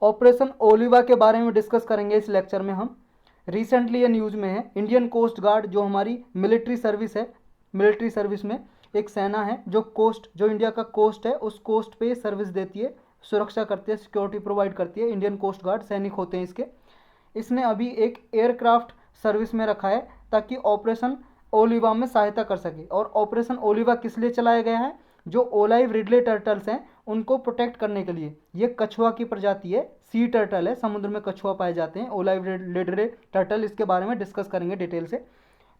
Operation Oliva के बारे में डिस्कस करेंगे इस लेक्चर में हम। रिसेंटली ये न्यूज़ में है, इंडियन कोस्ट गार्ड जो हमारी मिलिट्री सर्विस है, मिलिट्री सर्विस में एक सेना है जो कोस्ट, जो इंडिया का कोस्ट है उस कोस्ट पे सर्विस देती है, सुरक्षा करती है, सिक्योरिटी प्रोवाइड करती है। इंडियन कोस्ट गार्ड सैनिक होते हैं इसके। इसने अभी एक एयरक्राफ्ट सर्विस में रखा है ताकि ऑपरेशन ओलिवा में सहायता कर सके। और ऑपरेशन ओलिवा किस लिए चलाया गया है? जो ओलाइव रिडले टर्टल्स हैं उनको प्रोटेक्ट करने के लिए। ये कछुआ की प्रजाति है, सी टर्टल है, समुद्र में कछुआ पाए जाते हैं, ओलाइव रिडले टर्टल। इसके बारे में डिस्कस करेंगे डिटेल से।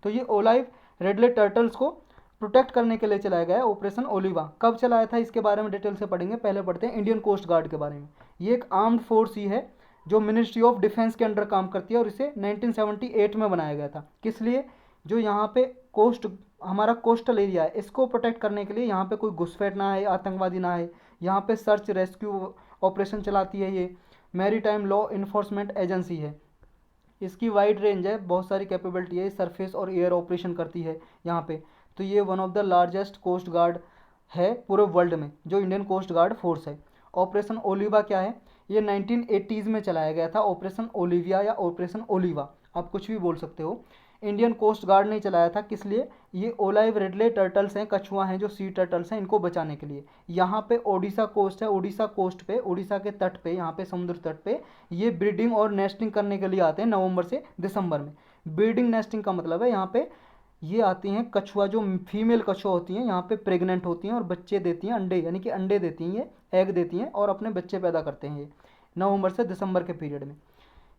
तो ये ओलाइव रिडले टर्टल्स को प्रोटेक्ट करने के लिए चलाया गया है ऑपरेशन ओलिवा। कब चलाया था इसके बारे में डिटेल से पढ़ेंगे। पहले पढ़ते हैं इंडियन कोस्ट गार्ड के बारे में। ये एक आर्म्ड फोर्स ही है जो मिनिस्ट्री ऑफ डिफेंस के अंडर काम करती है और इसे 1978 में बनाया गया था। किस लिए? जो यहाँ पे कोस्ट, हमारा कोस्टल एरिया है, इसको प्रोटेक्ट करने के लिए। यहाँ पे कोई घुसपैठ ना आए, आतंकवादी ना आए। यहाँ पे सर्च रेस्क्यू ऑपरेशन चलाती है ये। मैरीटाइम लॉ इन्फोर्समेंट एजेंसी है। इसकी वाइड रेंज है, बहुत सारी कैपेबिलिटी है, सरफेस और एयर ऑपरेशन करती है यहाँ पे। तो ये one of the largest coast guard है पूरे वर्ल्ड में, जो इंडियन कोस्ट गार्ड फोर्स है। ऑपरेशन ओलिवा क्या है? ये 1980s में चलाया गया था, ऑपरेशन ओलिविया या ऑपरेशन ओलिवा, आप कुछ भी बोल सकते हो। इंडियन कोस्ट गार्ड ने चलाया था। किस लिए? ये ओलाइव रिडले टर्टल्स हैं, कछुआ हैं जो सी टर्टल्स हैं, इनको बचाने के लिए। यहाँ पे ओडिशा कोस्ट है, ओडिशा कोस्ट पे, ओडिशा के तट पे, यहाँ पे समुद्र तट पे ये ब्रीडिंग और नेस्टिंग करने के लिए आते हैं नवंबर से दिसंबर में। ब्रीडिंग नेस्टिंग का मतलब है यहाँ पे ये आती हैं कछुआ, जो फीमेल कछुआ होती हैं यहाँ पे प्रेग्नेंट होती हैं और बच्चे देती हैं, अंडे, यानी कि अंडे देती हैं, ये एग देती हैं और अपने बच्चे पैदा करते हैं ये नवंबर से दिसंबर के पीरियड में।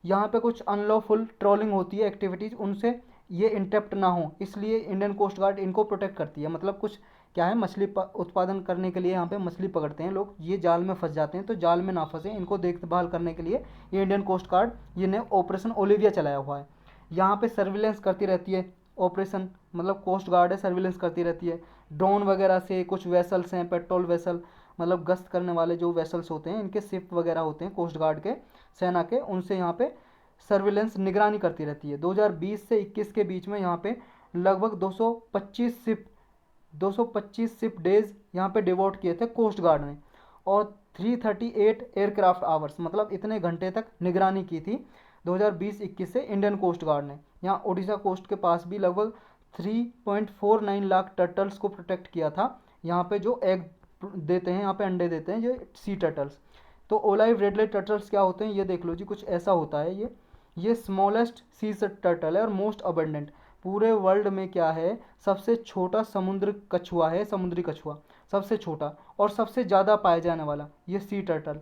यहाँ पे कुछ अनलॉफुल ट्रोलिंग होती है एक्टिविटीज़, उनसे ये इंटरप्ट ना हो, इसलिए इंडियन कोस्ट गार्ड इनको प्रोटेक्ट करती है। मतलब कुछ क्या है, मछली उत्पादन करने के लिए यहाँ पे मछली पकड़ते हैं लोग, ये जाल में फंस जाते हैं, तो जाल में ना फंसे, इनको देखभाल करने के लिए ये इंडियन कोस्ट गार्ड ये ने ऑपरेशन ओलिविया चलाया हुआ है। यहाँ पे सर्विलेंस करती रहती है ऑपरेशन, मतलब कोस्ट गार्ड है, सर्विलेंस करती रहती है ड्रोन वगैरह से। कुछ वेसल्स हैं, पेट्रोल वेसल, मतलब गश्त करने वाले जो वेसल्स होते हैं, इनके शिप वगैरह होते हैं कोस्ट गार्ड के, सेना के, उनसे यहाँ पे सर्विलेंस निगरानी करती रहती है। 2020 से 21 के बीच में यहाँ पे लगभग 225 शिप डेज यहाँ पे डिवोट किए थे कोस्ट गार्ड ने, और 338 एयरक्राफ्ट आवर्स, मतलब इतने घंटे तक निगरानी की थी 2020-21 से इंडियन कोस्ट गार्ड ने। यहाँ ओडिशा कोस्ट के पास भी लगभग 3.49 लाख टर्टल्स को प्रोटेक्ट किया था, यहाँ पे जो एग देते हैं, यहाँ पे अंडे देते हैं, ये सी टर्टल्स। तो ओलाइव रेडले टर्टल्स क्या होते हैं ये देख लो जी, कुछ ऐसा होता है ये स्मॉलेस्ट सी टर्टल है और मोस्ट अबंडेंट। पूरे वर्ल्ड में क्या है, सबसे छोटा समुद्र कछुआ है, समुद्री कछुआ सबसे छोटा और सबसे ज़्यादा पाया जाने वाला ये सी टर्टल,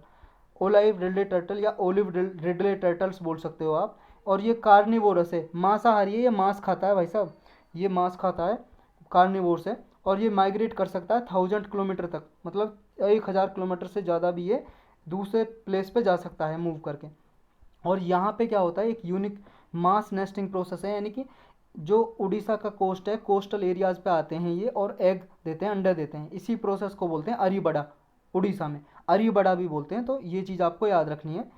ओलाइव रिडले टर्टल या ओलिव रिडले टर्टल्स बोल सकते हो आप। और ये कार्निवोरस है, मांसाहारी है, ये मांस खाता है भाई साहब, ये मांस खाता है, कार्निवोरस है। और ये माइग्रेट कर सकता है 1000 किलोमीटर तक, मतलब 1000 किलोमीटर से ज़्यादा भी ये दूसरे प्लेस पे जा सकता है मूव करके। और यहाँ पे क्या होता है, एक यूनिक मास नेस्टिंग प्रोसेस है, यानी कि जो उड़ीसा का कोस्ट है, कोस्टल एरियाज पे आते हैं ये और एग देते हैं, अंडे देते हैं। इसी प्रोसेस को बोलते हैं अरीबड़ा, उड़ीसा में अरीबड़ा भी बोलते हैं। तो ये चीज़ आपको याद रखनी है।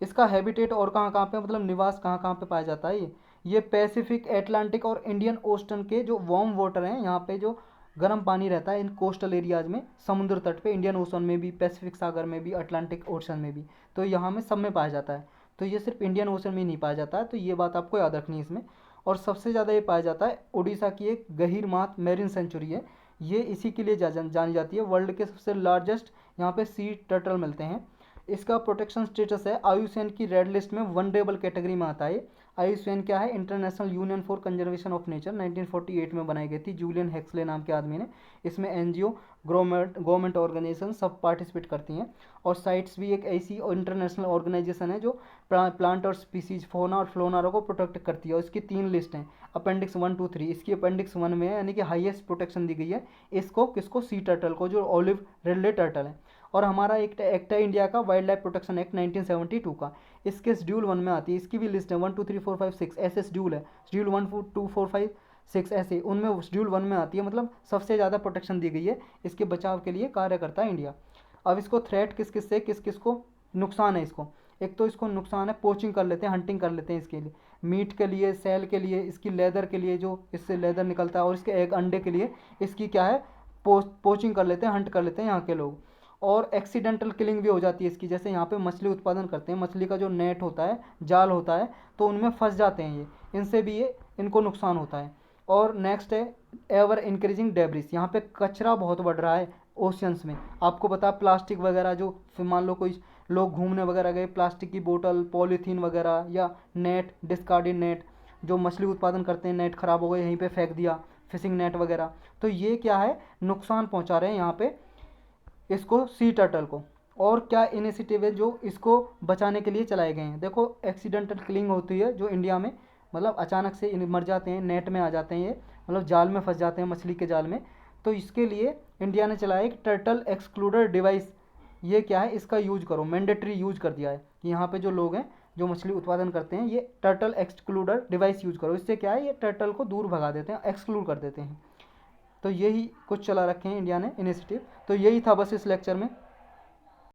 इसका हैबिटेट और कहाँ कहाँ पे, मतलब निवास कहाँ कहाँ पे पाया जाता है ये पैसिफिक, एटलांटिक और इंडियन ओशन के जो वार्म वाटर हैं, यहाँ पे जो गर्म पानी रहता है इन कोस्टल एरियाज में, समुद्र तट पे, इंडियन ओशन में भी, पैसिफिक सागर में भी, अटलांटिक ओशन में भी, तो यहाँ में सब में पाया जाता है। तो ये सिर्फ इंडियन ओशन में नहीं पाया जाता है, तो ये बात आपको याद रखनी है इसमें। और सबसे ज़्यादा ये पाया जाता है उड़ीसा की एक गहीर मात मैरीन सेंचुरी है, ये इसी के लिए जानी जाती है। वर्ल्ड के सबसे लार्जेस्ट यहाँ पे सी टर्टल मिलते हैं। इसका प्रोटेक्शन स्टेटस है आईयूसीएन की रेड लिस्ट में वनरेबल कैटेगरी में आता है। आईयूसीएन क्या है? International union for conservation of nature, 1948 में बनाई गई थी जूलियन हेक्सले नाम के आदमी ने। इसमें एनजीओ, गवर्नमेंट ऑर्गेनाइजेशन सब पार्टिसिपेट करती हैं। और साइट्स भी एक ऐसी इंटरनेशनल ऑर्गेनाइजेशन है जो प्लांट और स्पीसीज, फोना और फ्लोना को प्रोटेक्ट करती है। और इसकी 3 लिस्ट हैं, अपेंडिक्स 1, 2, 3। इसकी अपेंडिक्स 1 में है, यानी कि हाईएस्ट प्रोटेक्शन दी गई है इसको, किसको? सी टर्टल को, जो ओलिव रिडले टर्टल है। और हमारा एक एक्ट है इंडिया का, वाइल्ड लाइफ प्रोटेक्शन एक्ट 1972 का, इसके शेड्यूल 1 में आती है। इसकी भी लिस्ट है 1, 2, 3, 4, 5, 6 ऐसे शेड्यूल है, शेड्यूल 1, 2, 4, 5, 6 ऐसे, उनमें शेड्यूल 1 में आती है। मतलब सबसे ज़्यादा प्रोटेक्शन दी गई है, इसके बचाव के लिए कार्य करता है इंडिया। अब इसको थ्रेट किस किस से, किस किस को नुकसान है इसको? एक तो इसको नुकसान है, पोचिंग कर लेते हैं, हंटिंग कर लेते हैं इसके लिए, मीट के लिए, सेल के लिए, इसकी लेदर के लिए जो इससे लेदर निकलता है, और इसके एग, अंडे के लिए इसकी क्या है, पोचिंग कर लेते हैं, हंट कर लेते हैं यहाँ के लोग। और एक्सीडेंटल किलिंग भी हो जाती है इसकी। जैसे यहाँ पे मछली उत्पादन करते हैं, मछली का जो नेट होता है, जाल होता है, तो उनमें फंस जाते हैं ये, इनसे भी ये इनको नुकसान होता है। और नेक्स्ट है एवर इंक्रीजिंग डेब्रिस। यहाँ पे कचरा बहुत बढ़ रहा है ओशियंस में। आपको पता है प्लास्टिक वगैरह जो, फिर मान लो कोई लोग घूमने वगैरह गए, प्लास्टिक की बोतल, पॉलीथीन वगैरह या नेट, डिस्कार्डेड नेट, जो मछली उत्पादन करते हैं, नेट खराब हो गए यहीं पे फेंक दिया, फिशिंग नेट वगैरह, तो ये क्या है, नुकसान पहुंचा रहे हैं यहाँ पे इसको, सी टर्टल को। और क्या इनिशिएटिव है जो इसको बचाने के लिए चलाए गए हैं? देखो एक्सीडेंटल किलिंग होती है जो इंडिया में, मतलब अचानक से मर जाते हैं, नेट में आ जाते हैं ये, मतलब जाल में फंस जाते हैं, मछली के जाल में। तो इसके लिए इंडिया ने चलाया एक टर्टल एक्सक्लूडर डिवाइस। ये क्या है, इसका यूज करो, मैंडेटरी यूज कर दिया है कि यहाँ पे जो लोग हैं जो मछली उत्पादन करते हैं, ये टर्टल एक्सक्लूडर डिवाइस यूज करो। इससे क्या है, ये टर्टल को दूर भगा देते हैं, एक्सक्लूड कर देते हैं। तो यही कुछ चला रखे हैं इंडिया ने इनिशिएटिव। तो यही था बस इस लेक्चर में।